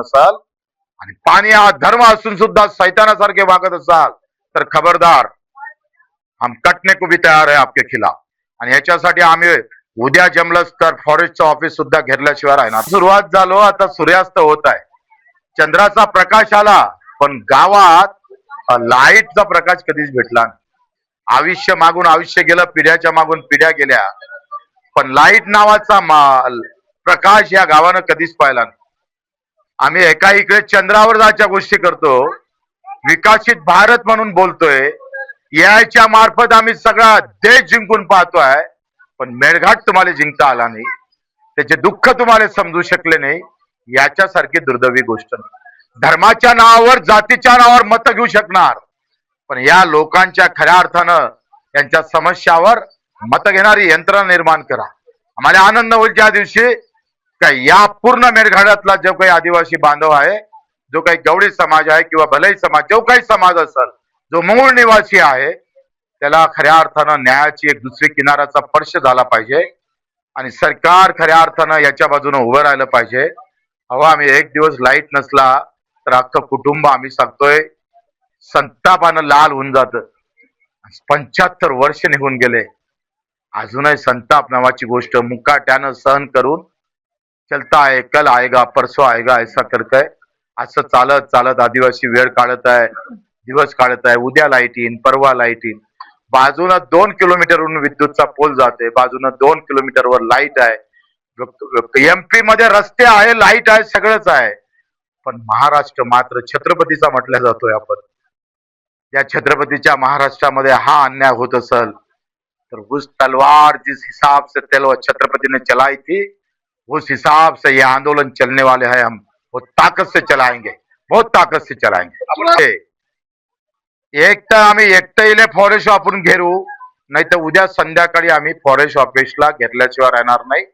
नसाल आणि पाणी हा धर्म असून सुद्धा सैतानासारखे वागत असाल तर खबरदार, हम कटने को भी तयार आहे आपके खिलाफ. आणि ह्याच्यासाठी आम्ही उद्या जमलंच तर फॉरेस्टचं ऑफिस सुद्धा घेरल्याशिवाय राहणार. सुरुवात झालो, आता सूर्यास्त होत आहे. चंद्राचा प्रकाश आला पण गावात लाईटचा प्रकाश कधीच भेटला नाही. आयुष्य मागून आयुष्य गेलं, पिढ्याच्या मागून पिढ्या गेल्या, पण लाईट नावाचा प्रकाश या गावानं कधीच पाहिला नाही. आम्ही एका इकडे चंद्रावर जायच्या गोष्टी करतो, विकसित भारत म्हणून बोलतोय, याच्या मार्फत आम्ही सगळा देश जिंकून पाहतोय, पण मेळघाट तुम्हाला जिंकता आला नाही, त्याचे दुःख तुम्हाला समजू शकले नाही. याच्यासारखी दुर्दैवी गोष्ट नाही. धर्माच्या नावावर, जातीच्या नावावर मत घेऊ शकणार, पण या लोकांच्या खऱ्या अर्थानं यांच्या समस्यावर मत घेणारी यंत्रणा निर्माण करा. आम्हाला आनंद होईल ज्या दिवशी काय या पूर्ण मेळघाटातला जो काही आदिवासी बांधव आहे, जो काही गवळी समाज आहे किंवा भलाई समाज, जो काही समाज असेल, जो मूळ निवासी आहे, त्याला खऱ्या अर्थानं न्यायाची एक दुसरी किनाराचा स्पर्श झाला पाहिजे आणि सरकार खऱ्या अर्थानं याच्या बाजूने उभं राहिलं पाहिजे. आम्ही एक दिवस लाईट नसला तर अख्खं कुटुंब आम्ही सांगतोय संतापानं लाल होऊन जात. 75 वर्ष निघून गेले, अजूनही संताप नावाची गोष्ट मुकाट्यानं सहन करून चलता है, कल आएगा परसों आएगा ऐसा करताय. असं चालत चालत आदिवासी वेळ काढत आहे, दिवस काढत आहे. उद्या लाईट येईन, परवा लाईट येईन. बाजूनं 2 किलोमीटरवरून विद्युतचा पोल जाते, बाजूनं 2 किलोमीटरवर लाईट आहे. एमपी मध्ये रस्ते आहे, लाईट आहे, सगळंच आहे, पण महाराष्ट्र मात्र छत्रपतीचा म्हटला जातोय. आपण या छत्रपतीच्या महाराष्ट्रामध्ये हा अन्याय होत असेल तर उस तलवार जिस हिसाब से छत्रपति ने चलाई थी, उस हिसाब से ये आंदोलन चलने वाले हैं. हम वो ताकत से चलाएंगे, बहुत ताकत से चलाएंगे. एक तर आम्ही एकटं फॉरेस्ट वापरून घेरू, नाही तर उद्या संध्याकाळी आम्ही फॉरेस्ट ऑफिसला घेतल्याशिवाय राहणार नाही.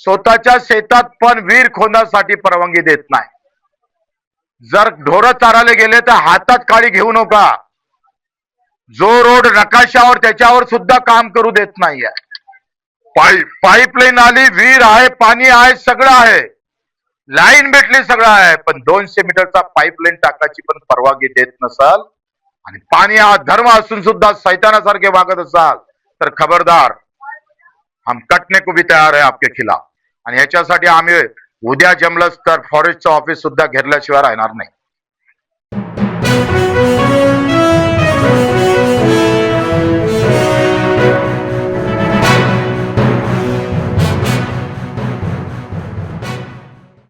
स्वतःच्या शेतात पण विहीर खोदण्यासाठी परवानगी देत नाही. जर ढोरं चारायला गेले तर हातात काळी घेऊ नका. जो रोड नकाशावर त्याच्यावर सुद्धा काम करू देत नाहीये. पाईपलाईन आली, विहीर आहे, पाणी आहे, सगळं आहे, लाईन भेटली, सगळं आहे, पण 200 मीटरचा पाईपलाईन टाकायची पण परवानगी देत नसाल आणि पाणी हा धर्म असून सुद्धा सैतानासारखे वागत असाल तर खबरदार, हम कटने को भी तयार आहे आपके खिलाफ. आणि ह्याच्यासाठी आम्ही उद्या जमलंच तर फॉरेस्टचं ऑफिस सुद्धा घेरल्याशिवाय राहणार नाही.